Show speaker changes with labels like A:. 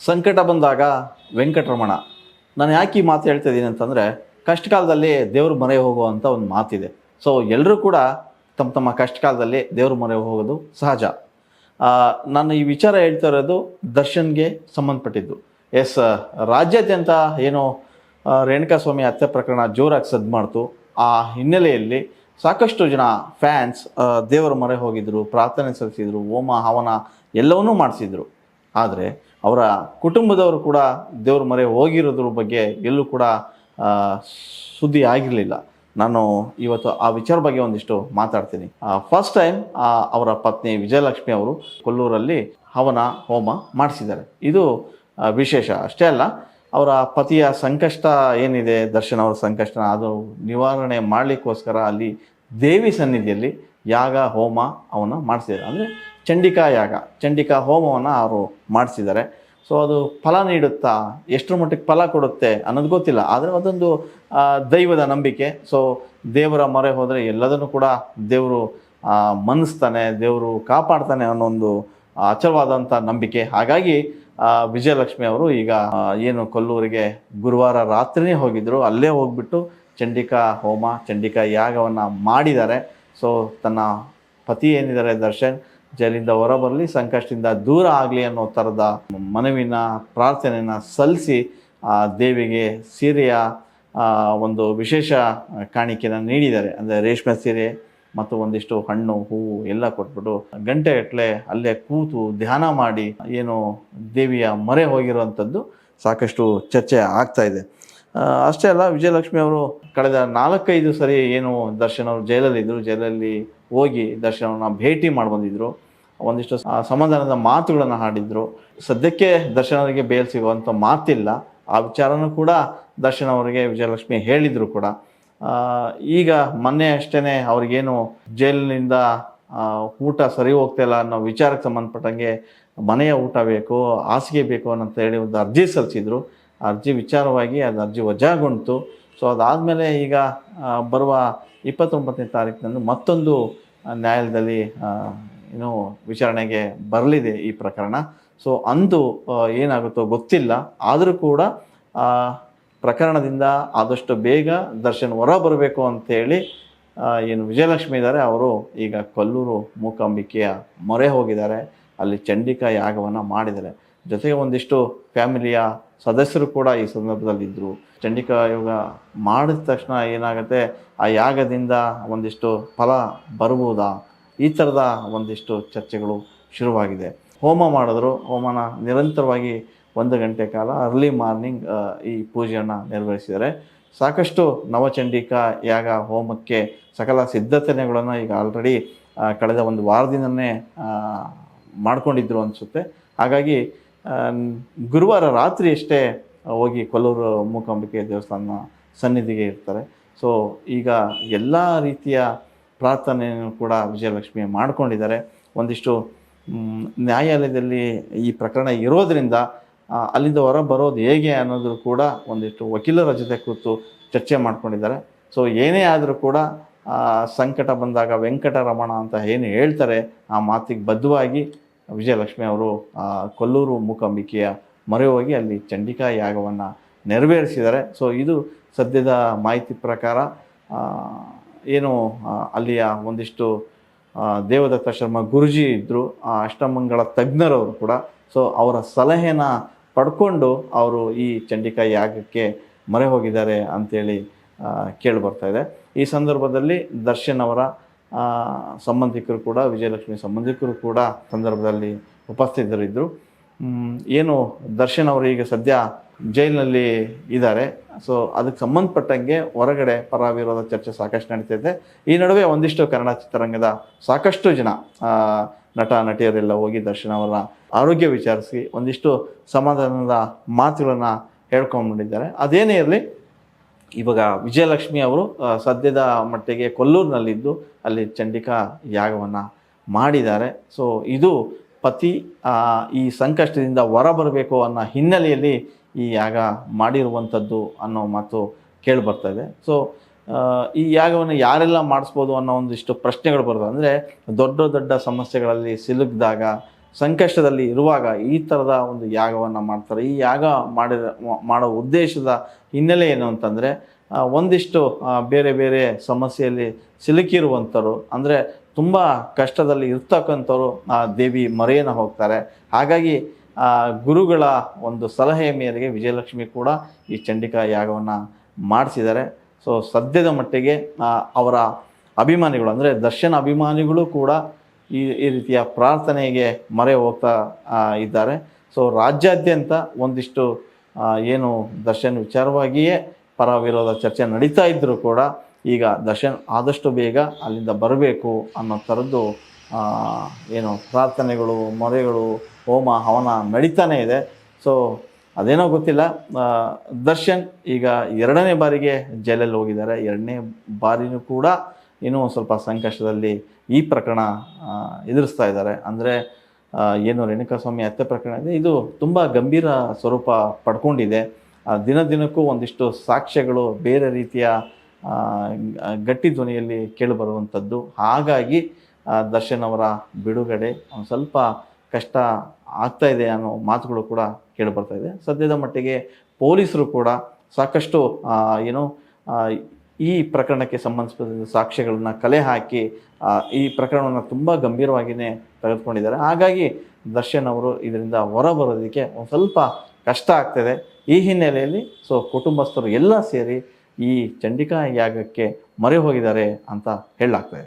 A: ಸಂಕಟ ಬಂದಾಗ ವೆಂಕಟರಮಣ. ನಾನು ಯಾಕೆ ಈ ಮಾತು ಹೇಳ್ತಾ ಇದ್ದೀನಿ ಅಂತಂದರೆ, ಕಷ್ಟ ಕಾಲದಲ್ಲಿ ದೇವ್ರ ಮೊರೆ ಹೋಗುವಂಥ ಒಂದು ಮಾತಿದೆ. ಸೊ ಎಲ್ಲರೂ ಕೂಡ ತಮ್ಮ ತಮ್ಮ ಕಷ್ಟ ಕಾಲದಲ್ಲಿ ದೇವ್ರ ಮೊರೆ ಹೋಗೋದು ಸಹಜ. ನಾನು ಈ ವಿಚಾರ ಹೇಳ್ತಾ ಇರೋದು ದರ್ಶನ್ಗೆ ಸಂಬಂಧಪಟ್ಟಿದ್ದು. ಎಸ್, ರಾಜ್ಯಾದ್ಯಂತ ಏನು ರೇಣುಕಾಸ್ವಾಮಿ ಹತ್ಯೆ ಪ್ರಕರಣ ಜೋರಾಗಿ ಸದ್ದು ಮಾಡ್ತು. ಆ ಹಿನ್ನೆಲೆಯಲ್ಲಿ ಸಾಕಷ್ಟು ಜನ ಫ್ಯಾನ್ಸ್ ದೇವರ ಮೊರೆ ಹೋಗಿದ್ರು, ಪ್ರಾರ್ಥನೆ ಸಲ್ಲಿಸಿದ್ರು, ಹೋಮ ಹವನ ಎಲ್ಲವನ್ನೂ ಮಾಡಿಸಿದ್ರು. ಆದರೆ ಅವರ ಕುಟುಂಬದವರು ಕೂಡ ದೇವ್ರ ಮೊರೆ ಹೋಗಿರೋದ್ರ ಬಗ್ಗೆ ಎಲ್ಲೂ ಕೂಡ ಸುದ್ದಿ ಆಗಿರಲಿಲ್ಲ. ನಾನು ಇವತ್ತು ಆ ವಿಚಾರ ಬಗ್ಗೆ ಒಂದಿಷ್ಟು ಮಾತಾಡ್ತೀನಿ. ಫಸ್ಟ್ ಟೈಮ್ ಅವರ ಪತ್ನಿ ವಿಜಯಲಕ್ಷ್ಮಿ ಅವರು ಕೊಲ್ಲೂರಲ್ಲಿ ಹವನ ಹೋಮ ಮಾಡಿಸಿದ್ದಾರೆ. ಇದು ವಿಶೇಷ. ಅಷ್ಟೇ ಅಲ್ಲ, ಅವರ ಪತಿಯ ಸಂಕಷ್ಟ ಏನಿದೆ, ದರ್ಶನ್ ಅವರ ಸಂಕಷ್ಟ, ಅದು ನಿವಾರಣೆ ಮಾಡಲಿಕ್ಕೋಸ್ಕರ ಅಲ್ಲಿ ದೇವಿ ಸನ್ನಿಧಿಯಲ್ಲಿ ಯಾಗ ಹೋಮ ಅವನ್ನ ಮಾಡಿಸಿದ್ದಾರೆ. ಅಂದರೆ ಚಂಡಿಕಾ ಹೋಮವನ್ನು ಅವರು ಮಾಡಿಸಿದ್ದಾರೆ. ಸೊ ಅದು ಫಲ ನೀಡುತ್ತಾ, ಎಷ್ಟರ ಮಟ್ಟಿಗೆ ಫಲ ಕೊಡುತ್ತೆ ಅನ್ನೋದು ಗೊತ್ತಿಲ್ಲ. ಆದರೆ ಅದೊಂದು ದೈವದ ನಂಬಿಕೆ. ಸೊ ದೇವರ ಮೊರೆ ಹೋದರೆ ಎಲ್ಲದನ್ನು ಕೂಡ ದೇವರು ಮನ್ನಿಸ್ತಾನೆ, ದೇವರು ಕಾಪಾಡ್ತಾನೆ ಅನ್ನೋ ಒಂದು ಅಚಲವಾದಂಥ ನಂಬಿಕೆ. ಹಾಗಾಗಿ ವಿಜಯಲಕ್ಷ್ಮಿ ಅವರು ಈಗ ಏನು ಕೊಲ್ಲೂರಿಗೆ ಗುರುವಾರ ರಾತ್ರಿನೇ ಹೋಗಿದ್ದರು, ಅಲ್ಲೇ ಹೋಗ್ಬಿಟ್ಟು ಚಂಡಿಕಾ ಹೋಮ, ಚಂಡಿಕಾ ಯಾಗವನ್ನು ಮಾಡಿದ್ದಾರೆ. ಸೊ ತನ್ನ ಪತಿ ಏನಿದ್ದಾರೆ ದರ್ಶನ್, ಜೈಲಿಂದ ಹೊರಬರಲಿ, ಸಂಕಷ್ಟದಿಂದ ದೂರ ಆಗಲಿ ಅನ್ನೋ ಥರದ ಮನವಿನ ಪ್ರಾರ್ಥನೆಯನ್ನು ಸಲ್ಲಿಸಿ ದೇವಿಗೆ ಸೀರೆಯ ಒಂದು ವಿಶೇಷ ಕಾಣಿಕೆಯನ್ನು ನೀಡಿದ್ದಾರೆ. ಅಂದರೆ ರೇಷ್ಮೆ ಸೀರೆ ಮತ್ತು ಒಂದಿಷ್ಟು ಹಣ್ಣು ಹೂವು ಎಲ್ಲ ಕೊಟ್ಬಿಟ್ಟು ಗಂಟೆಗಟ್ಟಲೆ ಅಲ್ಲೇ ಕೂತು ಧ್ಯಾನ ಮಾಡಿ ಏನು ದೇವಿಯ ಮೊರೆ ಹೋಗಿರುವಂಥದ್ದು ಸಾಕಷ್ಟು ಚರ್ಚೆ ಆಗ್ತಾ ಇದೆ. ಅಷ್ಟೇ ಅಲ್ಲ, ವಿಜಯಲಕ್ಷ್ಮಿ ಅವರು ಕಳೆದ 4-5 ಸರಿ ಏನು ದರ್ಶನ್ ಅವರು ಜೈಲಲ್ಲಿದ್ದರು, ಜೈಲಲ್ಲಿ ಹೋಗಿ ದರ್ಶನವನ್ನು ಭೇಟಿ ಮಾಡಿ ಬಂದಿದ್ದರು. ಒಂದಿಷ್ಟು ಸಮಾಧಾನದ ಮಾತುಗಳನ್ನು ಆಡಿದ್ರು. ಸದ್ಯಕ್ಕೆ ದರ್ಶನ್ ಅವರಿಗೆ ಬೇಲ್ ಸಿಗುವಂಥ ಮಾತಿಲ್ಲ. ಆ ವಿಚಾರನೂ ಕೂಡ ದರ್ಶನ್ ಅವರಿಗೆ ವಿಜಯಲಕ್ಷ್ಮಿ ಹೇಳಿದರು ಕೂಡ. ಈಗ ಮೊನ್ನೆ ಅಷ್ಟೇ ಅವ್ರಿಗೇನು ಜೈಲಿನಿಂದ ಊಟ ಸರಿ ಹೋಗ್ತಾಯಿಲ್ಲ ಅನ್ನೋ ವಿಚಾರಕ್ಕೆ ಸಂಬಂಧಪಟ್ಟಂಗೆ ಮನೆಯ ಊಟ ಬೇಕು, ಹಾಸಿಗೆ ಬೇಕು ಅನ್ನಂತ ಹೇಳಿ ಒಂದು ಅರ್ಜಿ ಸಲ್ಲಿಸಿದ್ರು. ಅರ್ಜಿ ವಿಚಾರವಾಗಿ ಅದು ಅರ್ಜಿ ವಜಾಗೊಂಡಿತು. ಸೊ ಅದಾದಮೇಲೆ ಈಗ ಬರುವ 29ನೇ ತಾರೀಕಿನಂದು ಮತ್ತೊಂದು ನ್ಯಾಯಾಲಯದಲ್ಲಿ ಏನು ವಿಚಾರಣೆಗೆ ಬರಲಿದೆ ಈ ಪ್ರಕರಣ. ಸೊ ಅಂದು ಏನಾಗುತ್ತೋ ಗೊತ್ತಿಲ್ಲ. ಆದರೂ ಕೂಡ ಪ್ರಕರಣದಿಂದ ಆದಷ್ಟು ಬೇಗ ದರ್ಶನ್ ಹೊರ ಬರಬೇಕು ಅಂತೇಳಿ ಏನು ವಿಜಯಲಕ್ಷ್ಮಿ ಇದ್ದಾರೆ, ಅವರು ಈಗ ಕೊಲ್ಲೂರು ಮೂಕಾಂಬಿಕೆಯ ಮೊರೆ ಹೋಗಿದ್ದಾರೆ. ಅಲ್ಲಿ ಚಂಡಿಕಾ ಯಾಗವನ್ನು ಮಾಡಿದ್ದಾರೆ. ಜೊತೆಗೆ ಒಂದಿಷ್ಟು ಫ್ಯಾಮಿಲಿಯ ಸದಸ್ಯರು ಕೂಡ ಈ ಸಂದರ್ಭದಲ್ಲಿ ಇದ್ದರು. ಚಂಡಿಕಾ ಯೋಗ ಮಾಡಿದ ತಕ್ಷಣ ಏನಾಗುತ್ತೆ, ಆ ಯಾಗದಿಂದ ಒಂದಿಷ್ಟು ಫಲ ಬರಬಹುದಾ, ಈ ಥರದ ಒಂದಿಷ್ಟು ಚರ್ಚೆಗಳು ಶುರುವಾಗಿದೆ. ಹೋಮ ಮಾಡಿದ್ರು. ಹೋಮನ ನಿರಂತರವಾಗಿ 1 ಗಂಟೆ ಕಾಲ ಅರ್ಲಿ ಮಾರ್ನಿಂಗ್ ಈ ಪೂಜೆಯನ್ನು ನೆರವೇರಿಸಿದ್ದಾರೆ. ಸಾಕಷ್ಟು ನವಚಂಡಿಕಾ ಯಾಗ ಹೋಮಕ್ಕೆ ಸಕಲ ಸಿದ್ಧತೆಗಳನ್ನು ಈಗ ಆಲ್ರೆಡಿ ಕಳೆದ ಒಂದು ವಾರದಿಂದನೇ ಮಾಡ್ಕೊಂಡಿದ್ರು ಅನಿಸುತ್ತೆ. ಹಾಗಾಗಿ ಗುರುವಾರ ರಾತ್ರಿ ಅಷ್ಟೇ ಹೋಗಿ ಕೊಲ್ಲೂರು ಮೂಕಾಂಬಿಕೆ ದೇವಸ್ಥಾನ ಸನ್ನಿಧಿಗೆ ಇರ್ತಾರೆ. ಸೊ ಈಗ ಎಲ್ಲ ರೀತಿಯ ಪ್ರಾರ್ಥನೆಯನ್ನು ಕೂಡ ವಿಜಯಲಕ್ಷ್ಮಿ ಮಾಡ್ಕೊಂಡಿದ್ದಾರೆ. ಒಂದಿಷ್ಟು ನ್ಯಾಯಾಲಯದಲ್ಲಿ ಈ ಪ್ರಕರಣ ಇರೋದರಿಂದ ಅಲ್ಲಿಂದ ಹೊರ ಬರೋದು ಹೇಗೆ ಅನ್ನೋದು ಕೂಡ ಒಂದಿಷ್ಟು ವಕೀಲರ ಜೊತೆ ಕೂತು ಚರ್ಚೆ ಮಾಡ್ಕೊಂಡಿದ್ದಾರೆ. ಸೊ ಏನೇ ಆದರೂ ಕೂಡ ಸಂಕಟ ಬಂದಾಗ ವೆಂಕಟರಮಣ ಅಂತ ಏನು ಹೇಳ್ತಾರೆ, ಆ ಮಾತಿಗೆ ಬದ್ಧವಾಗಿ ವಿಜಯಲಕ್ಷ್ಮಿ ಅವರು ಕೊಲ್ಲೂರು ಮೂಕಾಂಬಿಕೆಯ ಮೊರೆ ಹೋಗಿ ಅಲ್ಲಿ ಚಂಡಿಕಾ ಯಾಗವನ್ನು ನೆರವೇರಿಸಿದ್ದಾರೆ. ಸೊ ಇದು ಸದ್ಯದ ಮಾಹಿತಿ ಪ್ರಕಾರ ಏನು ಅಲ್ಲಿಯ ಒಂದಿಷ್ಟು ದೇವದತ್ತ ಶರ್ಮಾ ಗುರುಜಿ ಇದ್ದರು, ಅಷ್ಟಮಂಗಳ ತಜ್ಞರವರು ಕೂಡ. ಸೊ ಅವರ ಸಲಹೆನ ಪಡ್ಕೊಂಡು ಅವರು ಈ ಚಂಡಿಕಾ ಯಾಗಕ್ಕೆ ಮೊರೆ ಹೋಗಿದ್ದಾರೆ ಅಂಥೇಳಿ ಕೇಳಿಬರ್ತಾ ಇದೆ. ಈ ಸಂದರ್ಭದಲ್ಲಿ ದರ್ಶನ್ ಅವರ ಸಂಬಂಧಿಕರು ಕೂಡ, ವಿಜಯಲಕ್ಷ್ಮಿ ಸಂಬಂಧಿಕರು ಕೂಡ ಸಂದರ್ಭದಲ್ಲಿ ಉಪಸ್ಥಿತರಿದ್ದರು. ಏನು ದರ್ಶನ್ ಅವರು ಈಗ ಸದ್ಯ ಜೈಲಿನಲ್ಲಿ ಇದ್ದಾರೆ. ಸೊ ಅದಕ್ಕೆ ಸಂಬಂಧಪಟ್ಟಂಗೆ ಹೊರಗಡೆ ಪರ ವಿರೋಧ ಚರ್ಚೆ ಸಾಕಷ್ಟು ನಡೀತಿದೆ. ಈ ನಡುವೆ ಒಂದಿಷ್ಟು ಕನ್ನಡ ಚಿತ್ರರಂಗದ ಸಾಕಷ್ಟು ಜನ ನಟ ನಟಿಯರೆಲ್ಲ ಹೋಗಿ ದರ್ಶನ್ ಅವರ ಆರೋಗ್ಯ ವಿಚಾರಿಸಿ ಒಂದಿಷ್ಟು ಸಮಾಧಾನದ ಮಾತುಗಳನ್ನು ಹೇಳ್ಕೊಂಡ್ಬಿಟ್ಟಿದ್ದಾರೆ. ಅದೇನೇ ಇರಲಿ, ಇವಾಗ ವಿಜಯಲಕ್ಷ್ಮಿ ಅವರು ಸದ್ಯದ ಮಟ್ಟಿಗೆ ಕೊಲ್ಲೂರಿನಲ್ಲಿದ್ದು ಅಲ್ಲಿ ಚಂಡಿಕಾ ಯಾಗವನ್ನು ಮಾಡಿದ್ದಾರೆ. ಸೊ ಇದು ಪತಿ ಈ ಸಂಕಷ್ಟದಿಂದ ಹೊರಬರಬೇಕು ಅನ್ನೋ ಹಿನ್ನೆಲೆಯಲ್ಲಿ ಈ ಯಾಗ ಮಾಡಿರುವಂಥದ್ದು ಅನ್ನೋ ಮಾತು ಕೇಳಿಬರ್ತಾ ಇದೆ. ಸೊ ಈ ಯಾಗವನ್ನು ಯಾರೆಲ್ಲ ಮಾಡಿಸ್ಬೋದು ಅನ್ನೋ ಒಂದಿಷ್ಟು ಪ್ರಶ್ನೆಗಳು ಬರ್ತದೆ. ಅಂದರೆ ದೊಡ್ಡ ದೊಡ್ಡ ಸಮಸ್ಯೆಗಳಲ್ಲಿ ಸಿಲುಕಿದಾಗ ಸಂಕಷ್ಟದಲ್ಲಿ ಇರುವಾಗ ಈ ಥರದ ಒಂದು ಯಾಗವನ್ನು ಮಾಡ್ತಾರೆ. ಈ ಯಾಗ ಮಾಡೋ ಉದ್ದೇಶದ ಹಿನ್ನೆಲೆ ಏನು ಅಂತಂದರೆ, ಒಂದಿಷ್ಟು ಬೇರೆ ಬೇರೆ ಸಮಸ್ಯೆಯಲ್ಲಿ ಸಿಲುಕಿರುವಂಥವ್ರು, ಅಂದರೆ ತುಂಬ ಕಷ್ಟದಲ್ಲಿ ಇರ್ತಕ್ಕಂಥವ್ರು ಆ ದೇವಿ ಮೊರೆಯನ್ನು ಹೋಗ್ತಾರೆ. ಹಾಗಾಗಿ ಗುರುಗಳ ಒಂದು ಸಲಹೆಯ ಮೇರೆಗೆ ವಿಜಯಲಕ್ಷ್ಮಿ ಕೂಡ ಈ ಚಂಡಿಕಾ ಯಾಗವನ್ನು ಮಾಡಿಸಿದ್ದಾರೆ. ಸೊ ಸದ್ಯದ ಮಟ್ಟಿಗೆ ಅವರ ಅಭಿಮಾನಿಗಳು, ಅಂದರೆ ದರ್ಶನ್ ಅಭಿಮಾನಿಗಳು ಕೂಡ ಈ ರೀತಿಯ ಪ್ರಾರ್ಥನೆಗೆ ಮೊರೆ ಹೋಗ್ತಾ ಇದ್ದಾರೆ. ಸೊ ರಾಜ್ಯಾದ್ಯಂತ ಒಂದಿಷ್ಟು ಏನು ದರ್ಶನ್ ವಿಚಾರವಾಗಿಯೇ ಪರ ವಿರೋಧ ಚರ್ಚೆ ನಡೀತಾ ಇದ್ದರೂ ಕೂಡ ಈಗ ದರ್ಶನ್ ಆದಷ್ಟು ಬೇಗ ಅಲ್ಲಿಂದ ಬರಬೇಕು ಅನ್ನೋ ಥರದ್ದು ಏನು ಪ್ರಾರ್ಥನೆಗಳು, ಮೊರೆಗಳು, ಹೋಮ ಹವನ ನಡೀತಾನೇ ಇದೆ. ಸೊ ಅದೇನೋ ಗೊತ್ತಿಲ್ಲ, ದರ್ಶನ್ ಈಗ 2ನೇ ಬಾರಿಗೆ ಜೈಲಲ್ಲಿ ಹೋಗಿದ್ದಾರೆ. 2ನೇ ಬಾರಿನೂ ಕೂಡ ಇನ್ನೂ ಒಂದು ಸ್ವಲ್ಪ ಸಂಕಷ್ಟದಲ್ಲಿ ಈ ಪ್ರಕರಣ ಎದುರಿಸ್ತಾ ಇದ್ದಾರೆ. ಅಂದರೆ ಏನು ರೇಣುಕಾಸ್ವಾಮಿ ಹತ್ಯೆ ಪ್ರಕರಣ ಇದೆ, ಇದು ತುಂಬ ಗಂಭೀರ ಸ್ವರೂಪ ಪಡ್ಕೊಂಡಿದೆ. ದಿನದಿನಕ್ಕೂ ಒಂದಿಷ್ಟು ಸಾಕ್ಷ್ಯಗಳು ಬೇರೆ ರೀತಿಯ ಗಟ್ಟಿ ಧ್ವನಿಯಲ್ಲಿ ಕೇಳಿಬರುವಂಥದ್ದು. ಹಾಗಾಗಿ ದರ್ಶನ್ ಅವರ ಬಿಡುಗಡೆ ಒಂದು ಸ್ವಲ್ಪ ಕಷ್ಟ ಆಗ್ತಾ ಇದೆ ಅನ್ನೋ ಮಾತುಗಳು ಕೂಡ ಕೇಳಿಬರ್ತಾ ಇದೆ. ಸದ್ಯದ ಮಟ್ಟಿಗೆ ಪೊಲೀಸರು ಕೂಡ ಸಾಕಷ್ಟು ಏನು ಈ ಪ್ರಕರಣಕ್ಕೆ ಸಂಬಂಧಿಸಿದ ಸಾಕ್ಷ್ಯಗಳನ್ನು ಕಲೆ ಹಾಕಿ ಈ ಪ್ರಕರಣವನ್ನು ತುಂಬ ಗಂಭೀರವಾಗಿಯೇ ತೆಗೆದುಕೊಂಡಿದ್ದಾರೆ. ಹಾಗಾಗಿ ದರ್ಶನ್ ಅವರು ಇದರಿಂದ ಹೊರಬರೋದಕ್ಕೆ ಒಂದು ಸ್ವಲ್ಪ ಕಷ್ಟ ಆಗ್ತದೆ. ಈ ಹಿನ್ನೆಲೆಯಲ್ಲಿ ಕುಟುಂಬಸ್ಥರು ಎಲ್ಲ ಸೇರಿ ಈ ಚಂಡಿಕಾ ಯಾಗಕ್ಕೆ ಮೊರೆ ಹೋಗಿದ್ದಾರೆ ಅಂತ ಹೇಳಲಾಗ್ತದೆ.